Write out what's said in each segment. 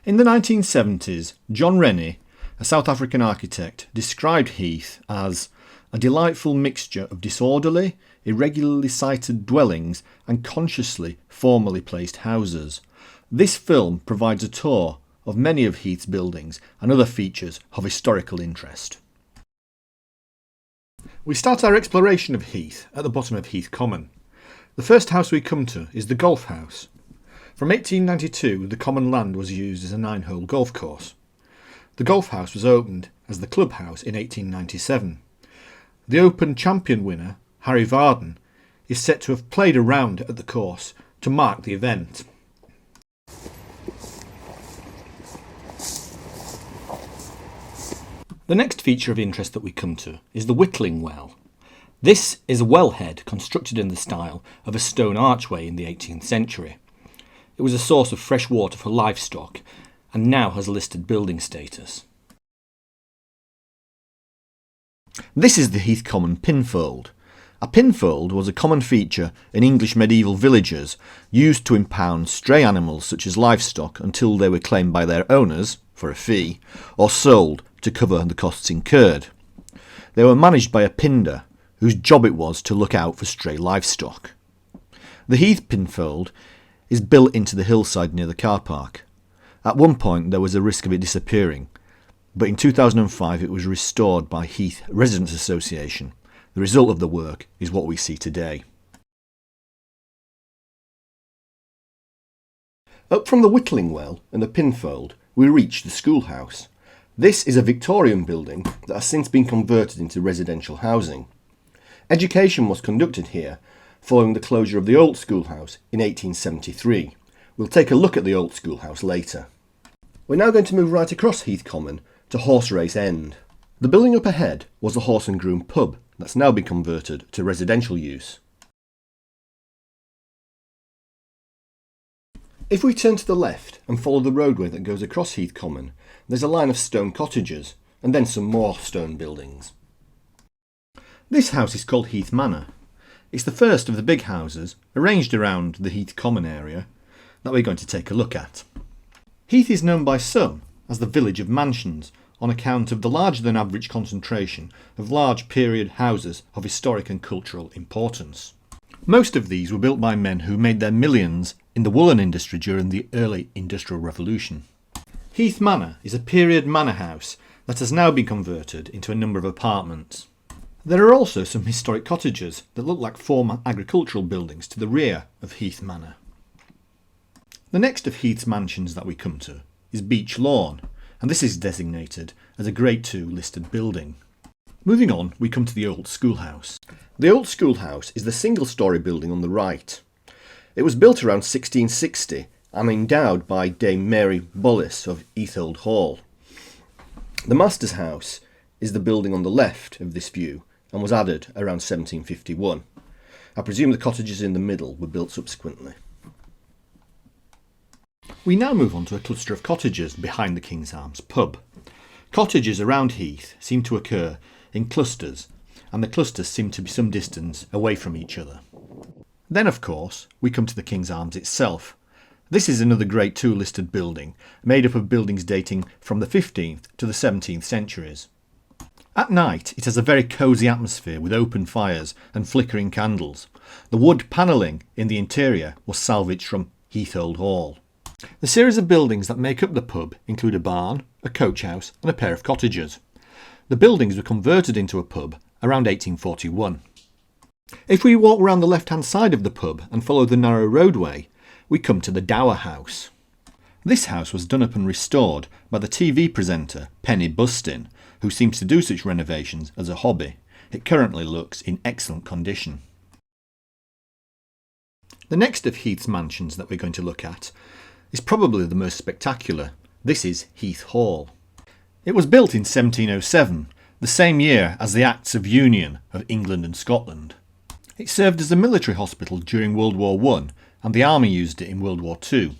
In the 1970s, John Rennie, a South African architect, described Heath as a delightful mixture of disorderly, irregularly sited dwellings and consciously, formally placed houses. This film provides a tour of many of Heath's buildings and other features of historical interest. We start our exploration of Heath at the bottom of Heath Common. The first house we come to is the Golf House. From 1892, the common land was used as a 9-hole golf course. The Golf House was opened as the Club House in 1897. The Open Champion winner, Harry Varden, is said to have played a round at the course to mark the event. The next feature of interest that we come to is the Whittling Well. This is a wellhead constructed in the style of a stone archway in the 18th century. It was a source of fresh water for livestock and now has listed building status. This is the Heath Common Pinfold. A pinfold was a common feature in English medieval villages used to impound stray animals such as livestock until they were claimed by their owners for a fee or sold to cover the costs incurred. They were managed by a pinder whose job it was to look out for stray livestock. The Heath Pinfold is built into the hillside near the car park. At one point there was a risk of it disappearing, but in 2005 it was restored by Heath Residents Association. The result of the work is what we see today. Up from the Whittling Well and the Pinfold, we reach the schoolhouse. This is a Victorian building that has since been converted into residential housing. Education was conducted here following the closure of the old schoolhouse in 1873. We'll take a look at the old schoolhouse later. We're now going to move right across Heath Common to Horse Race End. The building up ahead was the Horse and Groom pub that's now been converted to residential use. If we turn to the left and follow the roadway that goes across Heath Common, there's a line of stone cottages and then some more stone buildings. This house is called Heath Manor. It's the first of the big houses arranged around the Heath Common area that we're going to take a look at. Heath is known by some as the village of mansions on account of the larger than average concentration of large period houses of historic and cultural importance. Most of these were built by men who made their millions in the woolen industry during the early Industrial Revolution. Heath Manor is a period manor house that has now been converted into a number of apartments. There are also some historic cottages that look like former agricultural buildings to the rear of Heath Manor. The next of Heath's mansions that we come to is Beech Lawn, and this is designated as a Grade 2 listed building. Moving on, we come to the old schoolhouse. The old schoolhouse is the single-storey building on the right. It was built around 1660 and endowed by Dame Mary Bolles of Heath Old Hall. The master's house is the building on the left of this view and was added around 1751. I presume the cottages in the middle were built subsequently. We now move on to a cluster of cottages behind the King's Arms pub. Cottages around Heath seem to occur in clusters, and the clusters seem to be some distance away from each other. Then, of course, we come to the King's Arms itself. This is another Grade 2 listed building, made up of buildings dating from the 15th to the 17th centuries. At night, it has a very cosy atmosphere with open fires and flickering candles. The wood panelling in the interior was salvaged from Heath Old Hall. The series of buildings that make up the pub include a barn, a coach house and a pair of cottages. The buildings were converted into a pub around 1841. If we walk round the left-hand side of the pub and follow the narrow roadway, we come to the Dower House. This house was done up and restored by the TV presenter Penny Bustin, who seems to do such renovations as a hobby. It currently looks in excellent condition. The next of Heath's mansions that we're going to look at is probably the most spectacular. This is Heath Hall. It was built in 1707, the same year as the Acts of Union of England and Scotland. It served as a military hospital during World War I, and the army used it in World War II.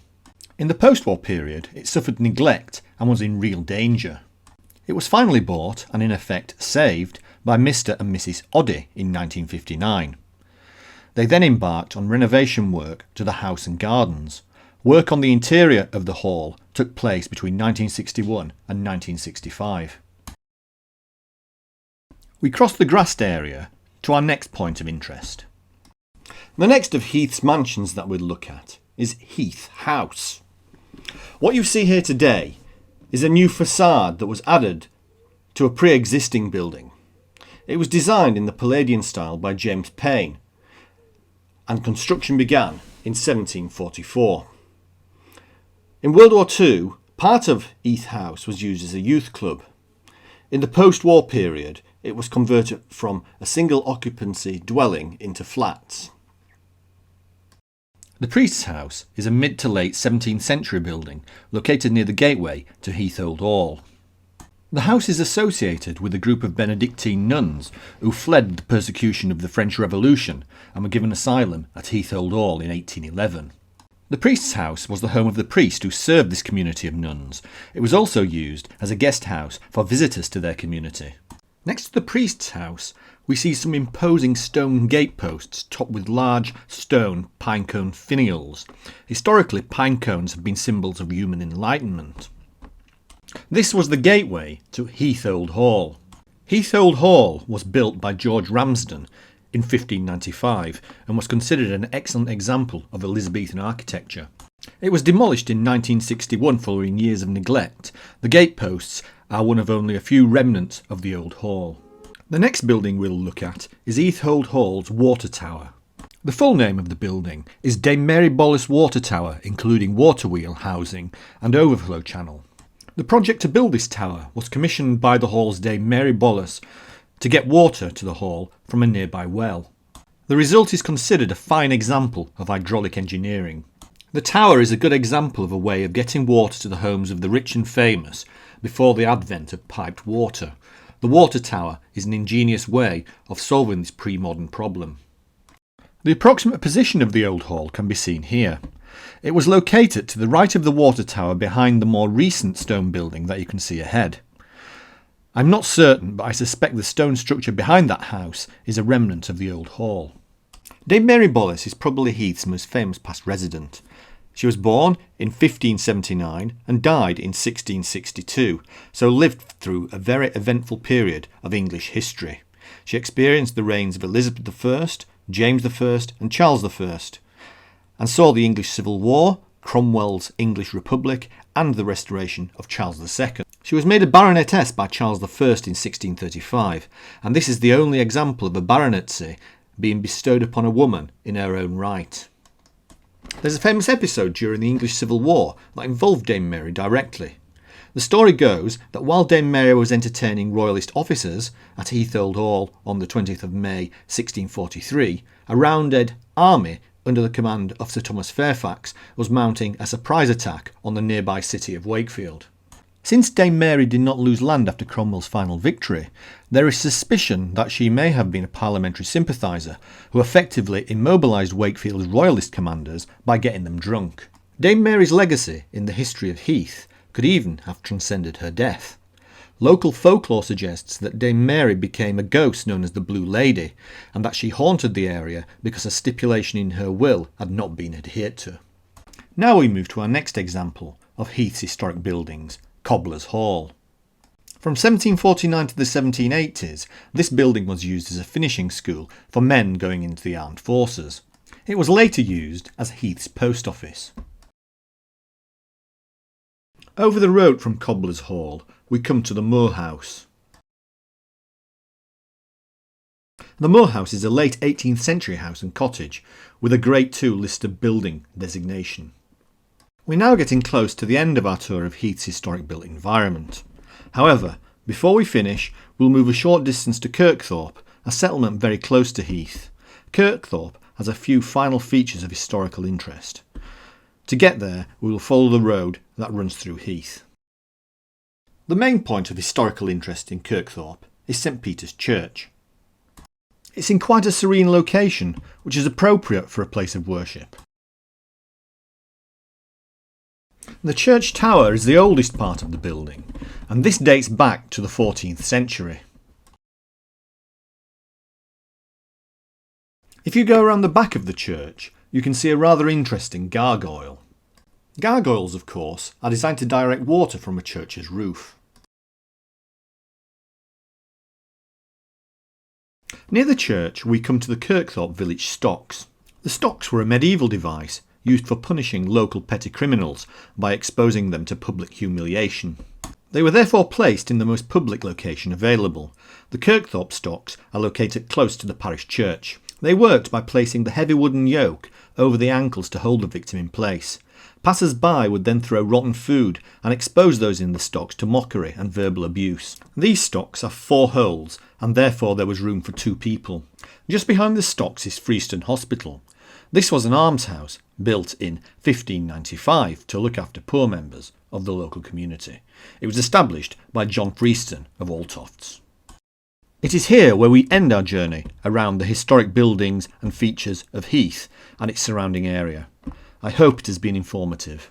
In the post-war period, it suffered neglect and was in real danger. It was finally bought and in effect saved by Mr. and Mrs. Oddie in 1959. They then embarked on renovation work to the house and gardens. Work on the interior of the hall took place between 1961 and 1965. We cross the grassed area to our next point of interest. The next of Heath's mansions that we'll look at is Heath House. What you see here today is a new facade that was added to a pre-existing building. It was designed in the Palladian style by James Payne, and construction began in 1744. In World War II, part of Heath House was used as a youth club. In the post-war period, it was converted from a single occupancy dwelling into flats. The Priest's House is a mid to late 17th century building located near the gateway to Heath Old Hall. The house is associated with a group of Benedictine nuns who fled the persecution of the French Revolution and were given asylum at Heath Old Hall in 1811. The Priest's House was the home of the priest who served this community of nuns. It was also used as a guest house for visitors to their community. Next to the Priest's House, we see some imposing stone gateposts topped with large stone pinecone finials. Historically, pinecones have been symbols of human enlightenment. This was the gateway to Heath Old Hall. Heath Old Hall was built by George Ramsden in 1595 and was considered an excellent example of Elizabethan architecture. It was demolished in 1961 following years of neglect. The gateposts are one of only a few remnants of the old hall. The next building we'll look at is Heath Old Hall's Water Tower. The full name of the building is Dame Mary Bolles Water Tower, including water wheel housing and overflow channel. The project to build this tower was commissioned by the hall's Dame Mary Bolles to get water to the hall from a nearby well. The result is considered a fine example of hydraulic engineering. The tower is a good example of a way of getting water to the homes of the rich and famous before the advent of piped water. The water tower is an ingenious way of solving this pre-modern problem. The approximate position of the old hall can be seen here. It was located to the right of the water tower behind the more recent stone building that you can see ahead. I'm not certain, but I suspect the stone structure behind that house is a remnant of the old hall. Dame Mary Bolles is probably Heath's most famous past resident. She was born in 1579 and died in 1662, so lived through a very eventful period of English history. She experienced the reigns of Elizabeth I, James I and Charles I, and saw the English Civil War, Cromwell's English Republic and the restoration of Charles II. She was made a baronetess by Charles I in 1635, and this is the only example of a baronetcy being bestowed upon a woman in her own right. There's a famous episode during the English Civil War that involved Dame Mary directly. The story goes that while Dame Mary was entertaining royalist officers at Heath Old Hall on the 20th of May 1643, a rounded army under the command of Sir Thomas Fairfax was mounting a surprise attack on the nearby city of Wakefield. Since Dame Mary did not lose land after Cromwell's final victory, there is suspicion that she may have been a parliamentary sympathiser who effectively immobilised Wakefield's royalist commanders by getting them drunk. Dame Mary's legacy in the history of Heath could even have transcended her death. Local folklore suggests that Dame Mary became a ghost known as the Blue Lady, and that she haunted the area because a stipulation in her will had not been adhered to. Now we move to our next example of Heath's historic buildings, Cobblers Hall. From 1749 to the 1780s, this building was used as a finishing school for men going into the armed forces. It was later used as Heath's post office. Over the road from Cobblers Hall, we come to the Moorhouse. The Moorhouse is a late 18th century house and cottage with a Grade II listed building designation. We're now getting close to the end of our tour of Heath's historic built environment. However, before we finish, we'll move a short distance to Kirkthorpe, a settlement very close to Heath. Kirkthorpe has a few final features of historical interest. To get there, we will follow the road that runs through Heath. The main point of historical interest in Kirkthorpe is St Peter's Church. It's in quite a serene location, which is appropriate for a place of worship. The church tower is the oldest part of the building, and this dates back to the 14th century. If you go around the back of the church, you can see a rather interesting gargoyle. Gargoyles, of course, are designed to direct water from a church's roof. Near the church we come to the Kirkthorpe village stocks. The stocks were a medieval device used for punishing local petty criminals by exposing them to public humiliation. They were therefore placed in the most public location available. The Kirkthorpe stocks are located close to the parish church. They worked by placing the heavy wooden yoke over the ankles to hold the victim in place. Passers-by would then throw rotten food and expose those in the stocks to mockery and verbal abuse. These stocks have 4 holes and therefore there was room for 2 people. Just behind the stocks is Freestone Hospital. This was an almshouse built in 1595 to look after poor members of the local community. It was established by John Freestone of Altofts. It is here where we end our journey around the historic buildings and features of Heath and its surrounding area. I hope it has been informative.